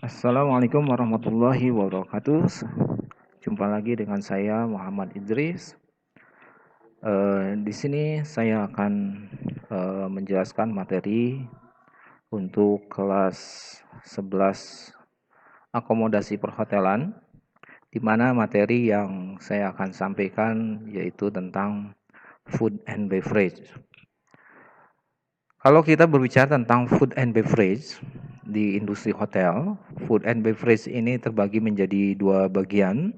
Assalamualaikum warahmatullahi wabarakatuh. Jumpa lagi dengan saya Muhammad Idris. Di sini saya akan menjelaskan materi untuk kelas 11 akomodasi perhotelan, di mana materi yang saya akan sampaikan yaitu tentang food and beverage. Kalau kita berbicara tentang food and beverage di industri hotel, food and beverage ini terbagi menjadi dua bagian.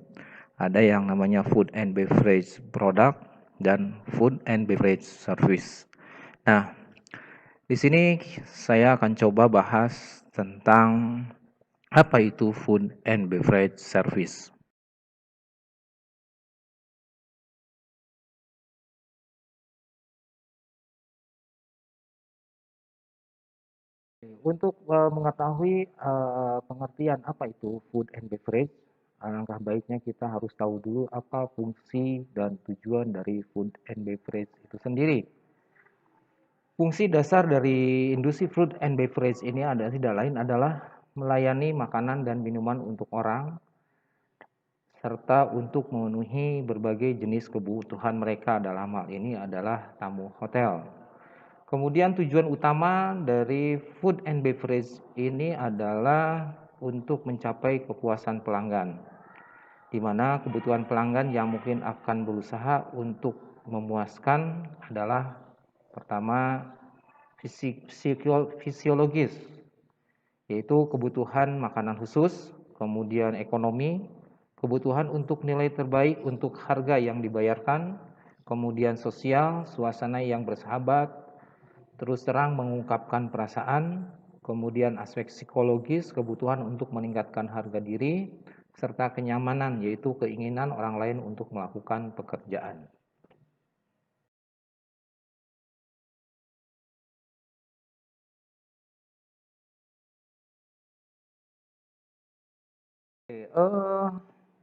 Ada yang namanya food and beverage product dan food and beverage service. Nah, di sini saya akan coba bahas tentang apa itu food and beverage service. Untuk mengetahui pengertian apa itu food and beverage, alangkah baiknya kita harus tahu dulu apa fungsi dan tujuan dari food and beverage itu sendiri. Fungsi dasar dari industri food and beverage ini tidak lain adalah melayani makanan dan minuman untuk orang, serta untuk memenuhi berbagai jenis kebutuhan mereka, dalam hal ini adalah tamu hotel. Kemudian tujuan utama dari food and beverage ini adalah untuk mencapai kepuasan pelanggan, di mana kebutuhan pelanggan yang mungkin akan berusaha untuk memuaskan adalah pertama fisiologis, yaitu kebutuhan makanan khusus, kemudian ekonomi, kebutuhan untuk nilai terbaik untuk harga yang dibayarkan, kemudian sosial, suasana yang bersahabat, terus terang mengungkapkan perasaan, kemudian aspek psikologis, kebutuhan untuk meningkatkan harga diri, serta kenyamanan, yaitu keinginan orang lain untuk melakukan pekerjaan.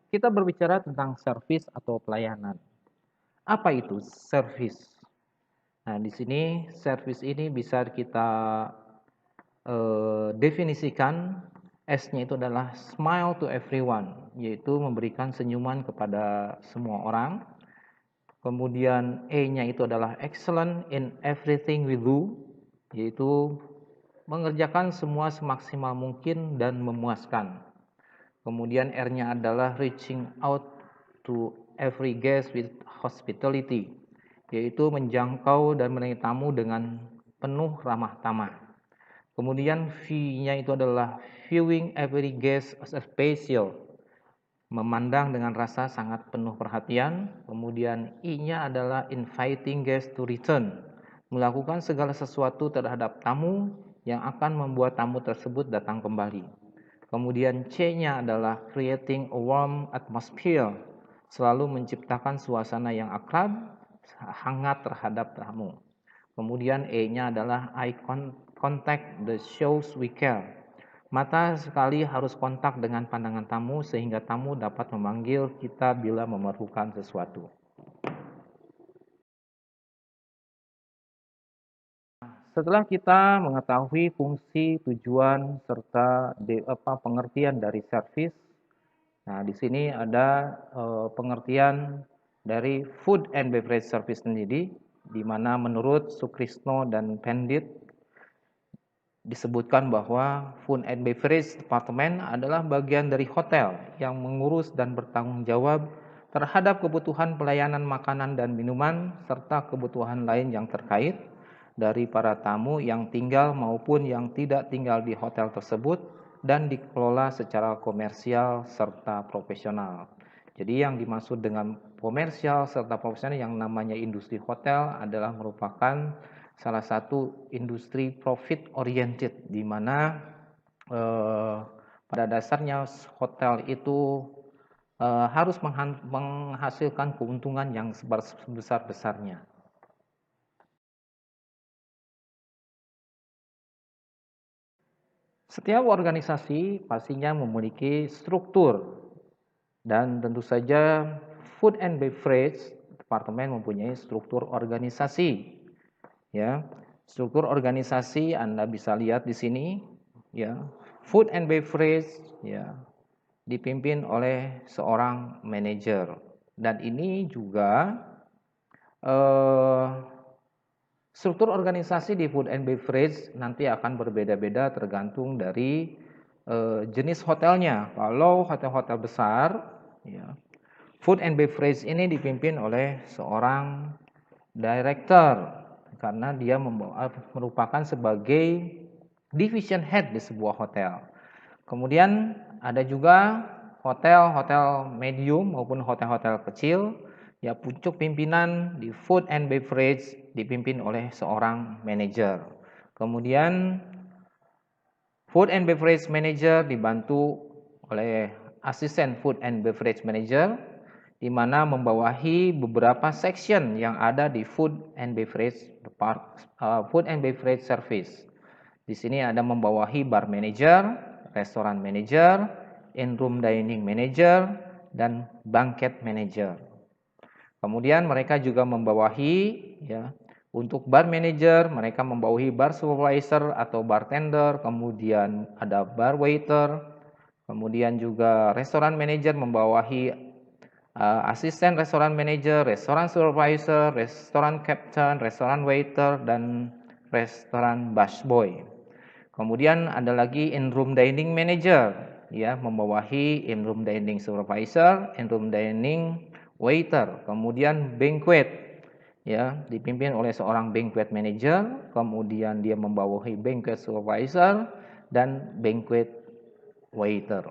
Kita berbicara tentang servis atau pelayanan. Apa itu servis? Nah, di sini servis ini bisa kita definisikan, S-nya itu adalah smile to everyone, yaitu memberikan senyuman kepada semua orang. Kemudian E-nya itu adalah excellent in everything we do, yaitu mengerjakan semua semaksimal mungkin dan memuaskan. Kemudian R-nya adalah reaching out to every guest with hospitality, yaitu menjangkau dan melayani tamu dengan penuh ramah tamah. Kemudian V-nya itu adalah viewing every guest as a special, memandang dengan rasa sangat penuh perhatian. Kemudian I-nya adalah inviting guest to return, melakukan segala sesuatu terhadap tamu yang akan membuat tamu tersebut datang kembali. Kemudian C-nya adalah creating a warm atmosphere, selalu menciptakan suasana yang akrab, hangat terhadap tamu. Kemudian E-nya adalah eye contact that shows we care. Mata sekali harus kontak dengan pandangan tamu sehingga tamu dapat memanggil kita bila memerlukan sesuatu. Setelah kita mengetahui fungsi, tujuan, serta pengertian dari servis, nah di sini ada pengertian dari food and beverage service sendiri, di mana menurut Sukrisno dan Pendit disebutkan bahwa food and beverage department adalah bagian dari hotel yang mengurus dan bertanggung jawab terhadap kebutuhan pelayanan makanan dan minuman serta kebutuhan lain yang terkait dari para tamu yang tinggal maupun yang tidak tinggal di hotel tersebut dan dikelola secara komersial serta profesional. Jadi yang dimaksud dengan komersial serta profesional yang namanya industri hotel adalah merupakan salah satu industri profit oriented, di mana pada dasarnya hotel itu harus menghasilkan keuntungan yang sebesar-besarnya. Setiap organisasi pastinya memiliki struktur, dan tentu saja food and beverage departemen mempunyai struktur organisasi. Ya, struktur organisasi Anda bisa lihat di sini, ya. food and beverage ya dipimpin oleh seorang manajer, dan ini juga struktur organisasi di food and beverage nanti akan berbeda-beda tergantung dari jenis hotelnya. Kalau hotel-hotel besar, ya, food and beverage ini dipimpin oleh seorang director karena dia merupakan sebagai division head di sebuah hotel. Kemudian ada juga hotel-hotel medium maupun hotel-hotel kecil. Ya, pucuk pimpinan di food and beverage dipimpin oleh seorang manajer. Kemudian food and beverage manager dibantu oleh asisten food and beverage manager, di mana membawahi beberapa section yang ada di food and beverage service. Di sini ada membawahi bar manager, restoran manager, in-room dining manager, dan banquet manager. Kemudian mereka juga membawahi ya, untuk bar manager mereka membawahi bar supervisor atau bartender, kemudian ada bar waiter, kemudian juga restoran manager membawahi asisten restoran manager, restoran supervisor, restoran captain, restoran waiter, dan restoran busboy. Kemudian ada lagi in-room dining manager ya, membawahi in-room dining supervisor, in-room dining waiter, kemudian banquet ya dipimpin oleh seorang banquet manager, kemudian dia membawahi banquet supervisor dan banquet waiter.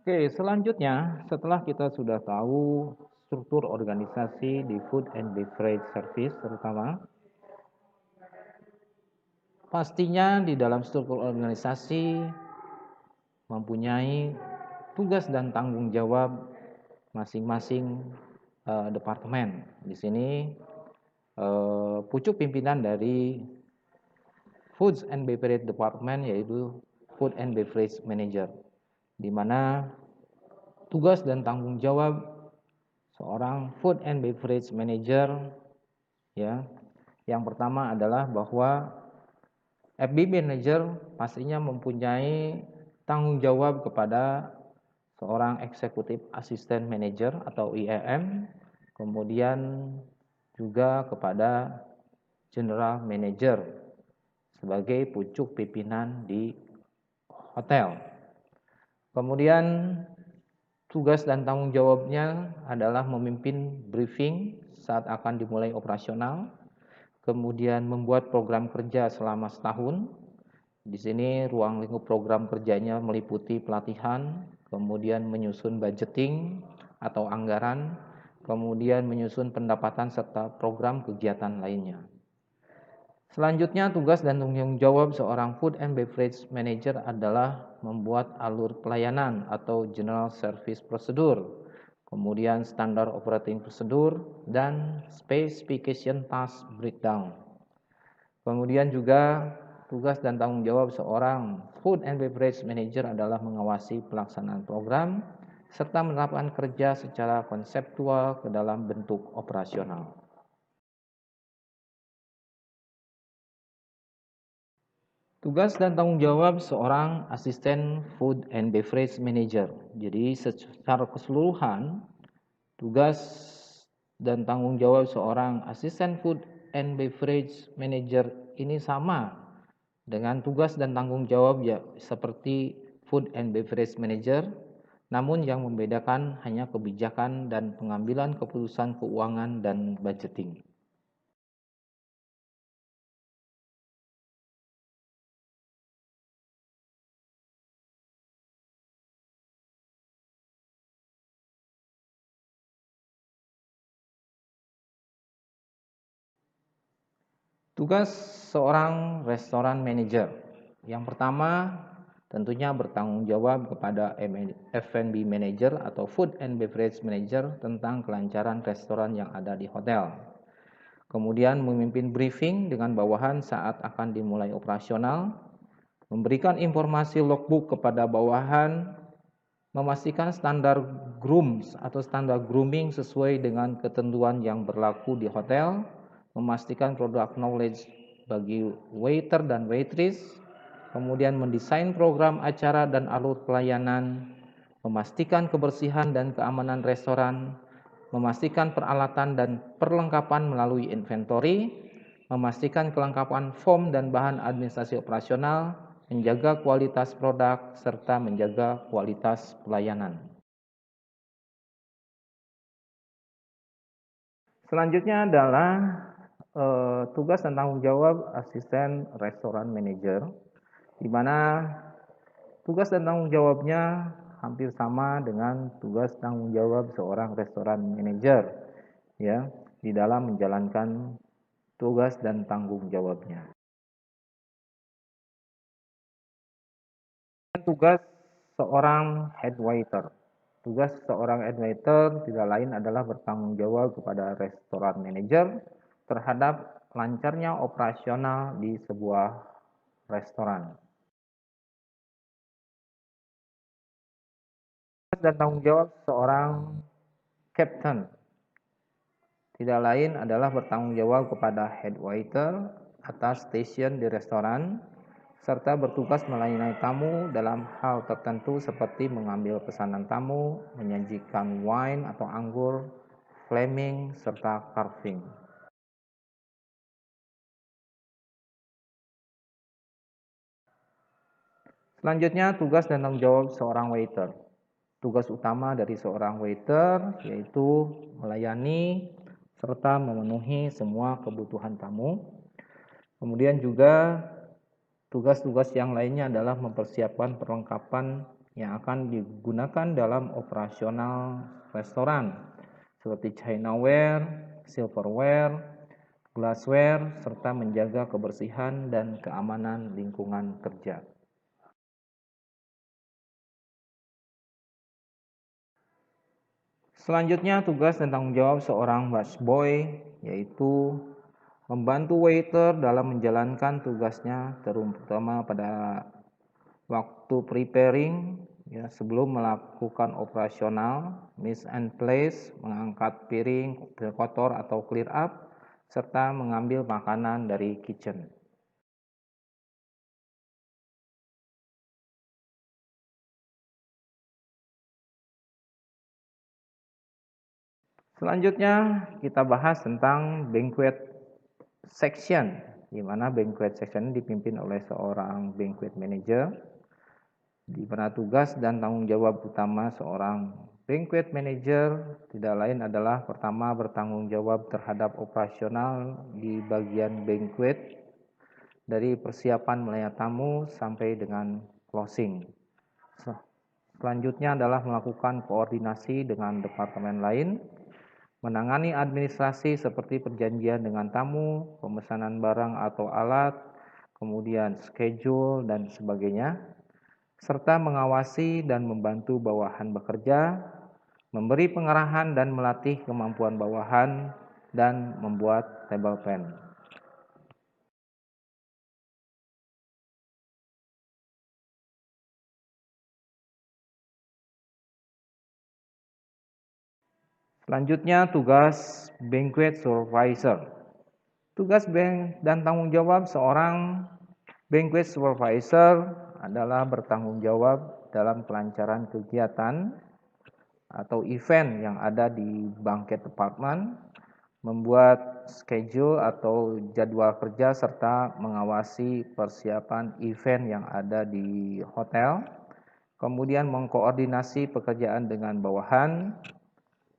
Oke, selanjutnya setelah kita sudah tahu struktur organisasi di food and beverage service terutama, pastinya di dalam struktur organisasi mempunyai tugas dan tanggung jawab masing-masing departemen. Di sini pucuk pimpinan dari Foods and Beverage Department yaitu Food and Beverage Manager, di mana tugas dan tanggung jawab seorang Food and Beverage Manager ya, yang pertama adalah bahwa FB Manager pastinya mempunyai tanggung jawab kepada seorang Executive Assistant Manager atau EAM, kemudian juga kepada General Manager sebagai pucuk pimpinan di hotel. Kemudian tugas dan tanggung jawabnya adalah memimpin briefing saat akan dimulai operasional, kemudian membuat program kerja selama setahun. Di sini ruang lingkup program kerjanya meliputi pelatihan, kemudian menyusun budgeting atau anggaran, kemudian menyusun pendapatan serta program kegiatan lainnya. Selanjutnya, tugas dan tanggung jawab seorang Food and Beverage Manager adalah membuat alur pelayanan atau General Service Procedure, kemudian Standard Operating Procedure, dan Specification Task Breakdown. Kemudian juga tugas dan tanggung jawab seorang Food and Beverage Manager adalah mengawasi pelaksanaan program serta menerapkan kerja secara konseptual ke dalam bentuk operasional. Tugas dan tanggung jawab seorang asisten Food and Beverage Manager. Jadi secara keseluruhan tugas dan tanggung jawab seorang asisten Food and Beverage Manager ini sama dengan tugas dan tanggung jawab ya seperti Food and Beverage Manager, namun yang membedakan hanya kebijakan dan pengambilan keputusan keuangan dan budgeting. Tugas seorang restoran manager. Yang pertama, tentunya bertanggung jawab kepada F&B manager atau food and beverage manager tentang kelancaran restoran yang ada di hotel. Kemudian memimpin briefing dengan bawahan saat akan dimulai operasional, memberikan informasi logbook kepada bawahan memastikan standar grooms atau standar grooming sesuai dengan ketentuan yang berlaku di hotel, memastikan produk knowledge bagi waiter dan waitress, kemudian mendesain program acara dan alur pelayanan, memastikan kebersihan dan keamanan restoran, memastikan peralatan dan perlengkapan melalui inventory, memastikan kelengkapan form dan bahan administrasi operasional, menjaga kualitas produk, serta menjaga kualitas pelayanan. Selanjutnya adalah tugas dan tanggung jawab asisten restoran manager, di mana tugas dan tanggung jawabnya hampir sama dengan tugas tanggung jawab seorang restoran manager, ya, di dalam menjalankan tugas dan tanggung jawabnya. Tugas seorang head waiter. Tugas seorang head waiter tidak lain adalah bertanggung jawab kepada restoran manager terhadap lancarnya operasional di sebuah restoran. Tugas dan tanggung jawab seorang captain tidak lain adalah bertanggung jawab kepada head waiter atas station di restoran, serta bertugas melayani tamu dalam hal tertentu seperti mengambil pesanan tamu, menyajikan wine atau anggur, flaming, serta carving. Selanjutnya, tugas dan tanggung jawab seorang waiter. Tugas utama dari seorang waiter yaitu melayani serta memenuhi semua kebutuhan tamu. Kemudian juga tugas-tugas yang lainnya adalah mempersiapkan perlengkapan yang akan digunakan dalam operasional restoran seperti chinaware, silverware, glassware, serta menjaga kebersihan dan keamanan lingkungan kerja. Selanjutnya, tugas dan tanggung jawab seorang busboy yaitu membantu waiter dalam menjalankan tugasnya, terutama pada waktu preparing, ya, sebelum melakukan operasional, miss and place, mengangkat piring kotor atau clear up, serta mengambil makanan dari kitchen. Selanjutnya kita bahas tentang banquet section, di mana banquet section dipimpin oleh seorang banquet manager, di mana tugas dan tanggung jawab utama seorang banquet manager tidak lain adalah pertama bertanggung jawab terhadap operasional di bagian banquet dari persiapan melayani tamu sampai dengan closing. Selanjutnya adalah melakukan koordinasi dengan departemen lain, menangani administrasi seperti perjanjian dengan tamu, pemesanan barang atau alat, kemudian schedule dan sebagainya, serta mengawasi dan membantu bawahan bekerja, memberi pengarahan dan melatih kemampuan bawahan, dan membuat table plan. Selanjutnya, tugas banquet supervisor. Tugas dan tanggung jawab seorang banquet supervisor adalah bertanggung jawab dalam kelancaran kegiatan atau event yang ada di banquet department, membuat schedule atau jadwal kerja serta mengawasi persiapan event yang ada di hotel, kemudian mengkoordinasi pekerjaan dengan bawahan,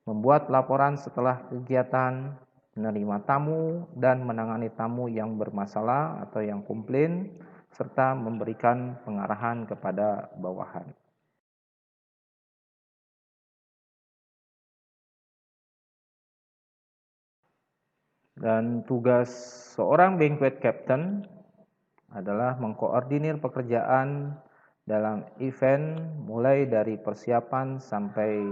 membuat laporan setelah kegiatan, menerima tamu dan menangani tamu yang bermasalah atau yang komplain, serta memberikan pengarahan kepada bawahan. Dan tugas seorang banquet captain adalah mengkoordinir pekerjaan dalam event mulai dari persiapan sampai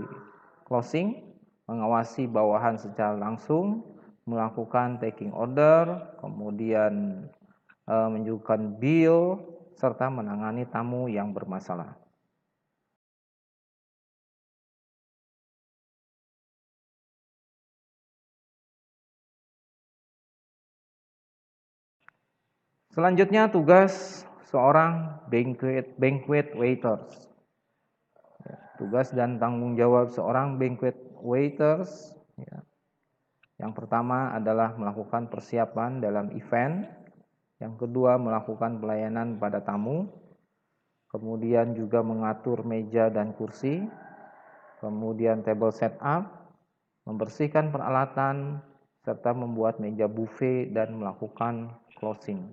closing, mengawasi bawahan secara langsung, melakukan taking order, kemudian menunjukkan bill, serta menangani tamu yang bermasalah. Selanjutnya tugas seorang banquet waiters. Tugas dan tanggung jawab seorang banquet waiters, ya. Yang pertama adalah melakukan persiapan dalam event. Yang kedua, melakukan pelayanan pada tamu. Kemudian juga mengatur meja dan kursi. Kemudian table setup, membersihkan peralatan, serta membuat meja buffet dan melakukan closing.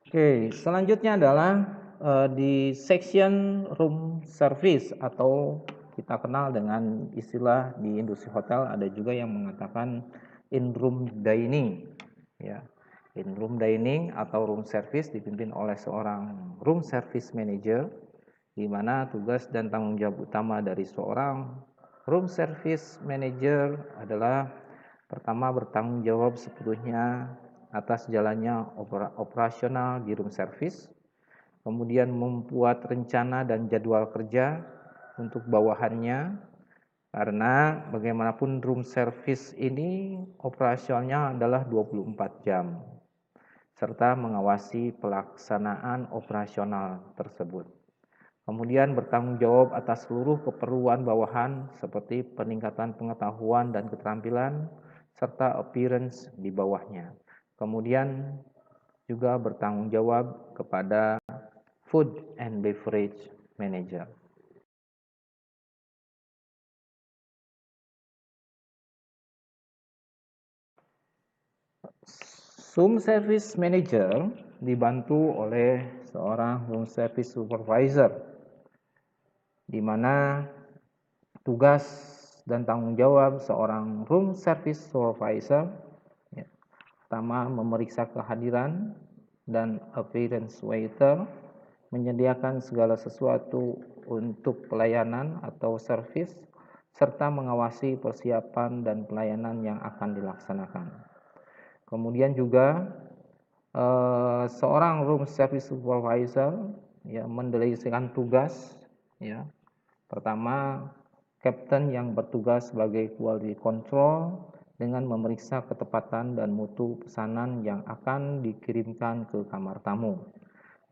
Oke, selanjutnya adalah di section room service, atau kita kenal dengan istilah di industri hotel ada juga yang mengatakan in room dining, ya. In room dining atau room service dipimpin oleh seorang room service manager, di mana tugas dan tanggung jawab utama dari seorang room service manager adalah pertama, bertanggung jawab sepenuhnya atas jalannya operasional di room service, kemudian membuat rencana dan jadwal kerja untuk bawahannya, karena bagaimanapun room service ini operasionalnya adalah 24 jam, serta mengawasi pelaksanaan operasional tersebut. Kemudian bertanggung jawab atas seluruh keperluan bawahan seperti peningkatan pengetahuan dan keterampilan, serta appearance di bawahnya. Kemudian juga bertanggung jawab kepada food and beverage manager. Room service manager dibantu oleh seorang room service supervisor, di mana tugas dan tanggung jawab seorang room service supervisor, ya, pertama, memeriksa kehadiran dan appearance waiter, menyediakan segala sesuatu untuk pelayanan atau service, serta mengawasi persiapan dan pelayanan yang akan dilaksanakan. Kemudian juga seorang room service supervisor, ya, mendelegasikan tugas, ya. Pertama, kapten yang bertugas sebagai quality control dengan memeriksa ketepatan dan mutu pesanan yang akan dikirimkan ke kamar tamu.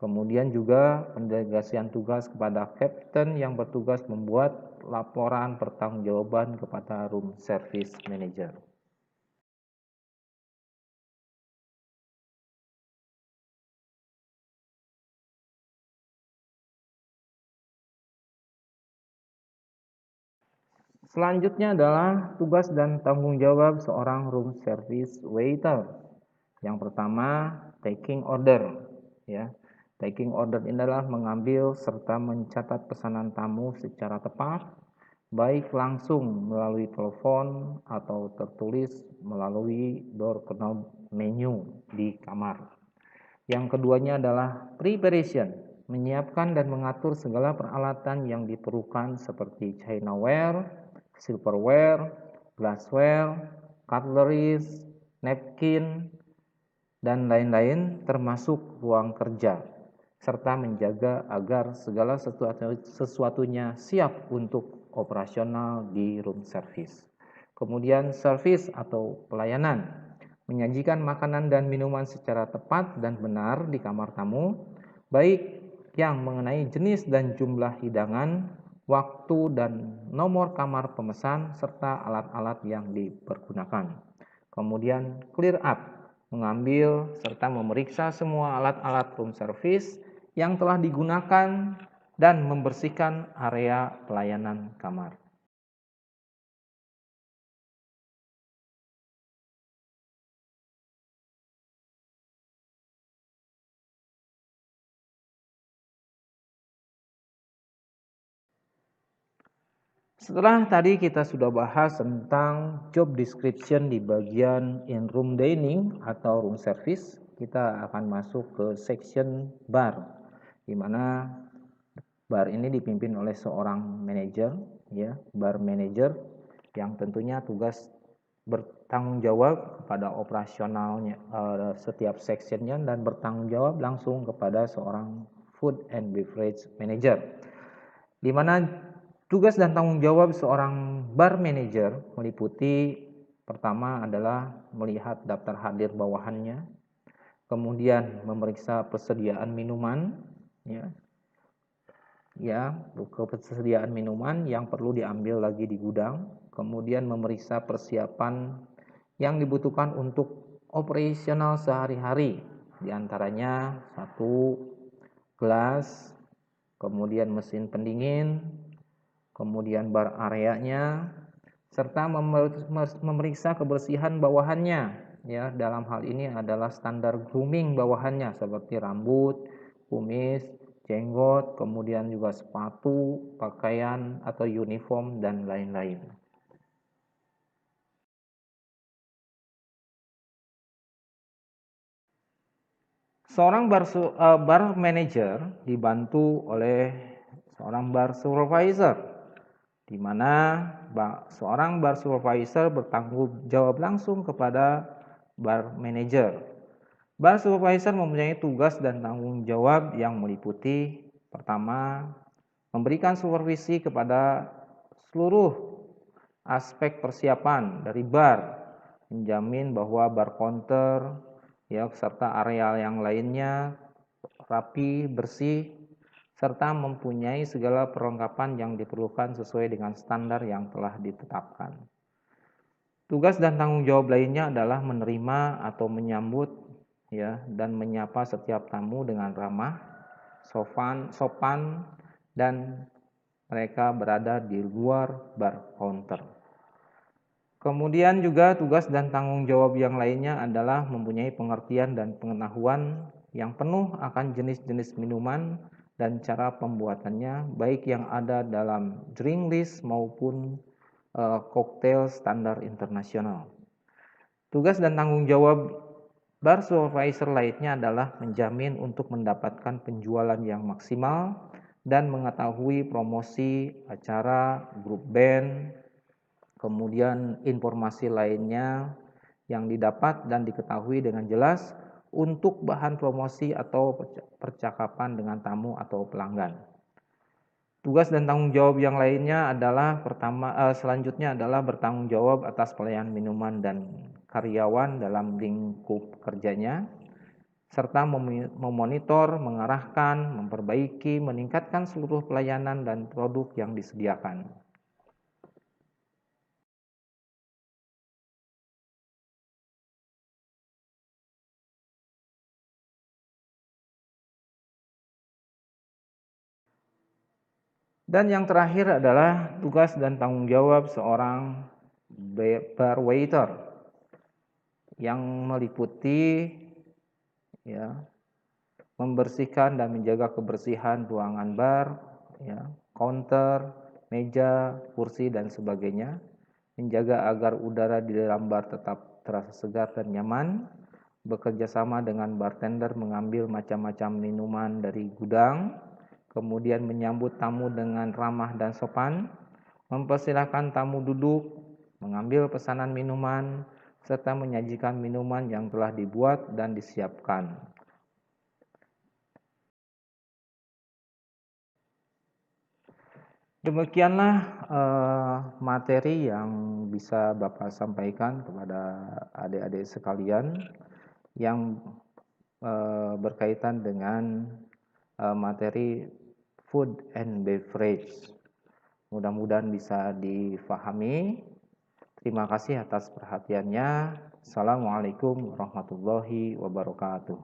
Kemudian juga pendelegasian tugas kepada kapten yang bertugas membuat laporan pertanggungjawaban kepada room service manager. Selanjutnya adalah tugas dan tanggung jawab seorang room service waiter. Yang pertama, taking order, ya. Taking order ini adalah mengambil serta mencatat pesanan tamu secara tepat, baik langsung melalui telepon atau tertulis melalui door knob menu di kamar. Yang keduanya adalah preparation, menyiapkan dan mengatur segala peralatan yang diperlukan seperti chinaware, silverware, glassware, cutleries, napkin, dan lain-lain, termasuk ruang kerja, serta menjaga agar segala sesuatunya siap untuk operasional di room service. Kemudian service atau pelayanan, menyajikan makanan dan minuman secara tepat dan benar di kamar tamu, baik yang mengenai jenis dan jumlah hidangan, waktu dan nomor kamar pemesan, serta alat-alat yang dipergunakan. Kemudian clear up, mengambil serta memeriksa semua alat-alat room service yang telah digunakan dan membersihkan area pelayanan kamar. Setelah tadi kita sudah bahas tentang job description di bagian in room dining atau room service, kita akan masuk ke section bar, di mana bar ini dipimpin oleh seorang manajer, ya, bar manager, yang tentunya tugas bertanggung jawab kepada operasionalnya setiap sectionnya, dan bertanggung jawab langsung kepada seorang food and beverage manager, di mana Tugas dan tanggung jawab seorang bar manager meliputi pertama adalah melihat daftar hadir bawahannya, kemudian memeriksa persediaan minuman, persediaan minuman yang perlu diambil lagi di gudang, kemudian memeriksa persiapan yang dibutuhkan untuk operasional sehari-hari, diantaranya satu gelas, kemudian mesin pendingin, kemudian bar areanya, serta memeriksa kebersihan bawahannya. Ya, dalam hal ini adalah standar grooming bawahannya seperti rambut, kumis, jenggot, kemudian juga sepatu, pakaian atau uniform dan lain-lain. Seorang bar manager dibantu oleh seorang bar supervisor, di mana seorang bar supervisor bertanggung jawab langsung kepada bar manager. Bar supervisor mempunyai tugas dan tanggung jawab yang meliputi pertama, memberikan supervisi kepada seluruh aspek persiapan dari bar, menjamin bahwa bar counter serta areal yang lainnya rapi, bersih, serta mempunyai segala perlengkapan yang diperlukan sesuai dengan standar yang telah ditetapkan. Tugas dan tanggung jawab lainnya adalah menerima atau menyambut dan menyapa setiap tamu dengan ramah, sopan dan mereka berada di luar bar counter. Kemudian juga tugas dan tanggung jawab yang lainnya adalah mempunyai pengertian dan pengetahuan yang penuh akan jenis-jenis minuman dan cara pembuatannya, baik yang ada dalam drink list maupun koktail standar internasional. Tugas dan tanggung jawab bar supervisor lainnya adalah menjamin untuk mendapatkan penjualan yang maksimal dan mengetahui promosi acara, grup band, kemudian informasi lainnya yang didapat dan diketahui dengan jelas untuk bahan promosi atau percakapan dengan tamu atau pelanggan. Tugas dan tanggung jawab yang lainnya adalah selanjutnya adalah bertanggung jawab atas pelayanan minuman dan karyawan dalam lingkup kerjanya, serta memonitor, mengarahkan, memperbaiki, meningkatkan seluruh pelayanan dan produk yang disediakan. Dan yang terakhir adalah tugas dan tanggung jawab seorang bar waiter yang meliputi membersihkan dan menjaga kebersihan ruangan bar, counter, meja, kursi dan sebagainya, menjaga agar udara di dalam bar tetap terasa segar dan nyaman, bekerja sama dengan bartender mengambil macam-macam minuman dari gudang, kemudian menyambut tamu dengan ramah dan sopan, mempersilahkan tamu duduk, mengambil pesanan minuman, serta menyajikan minuman yang telah dibuat dan disiapkan. Demikianlah materi yang bisa Bapak sampaikan kepada adik-adik sekalian yang berkaitan dengan materi food and beverage. Mudah-mudahan bisa difahami. Terima kasih atas perhatiannya. Assalamualaikum warahmatullahi wabarakatuh.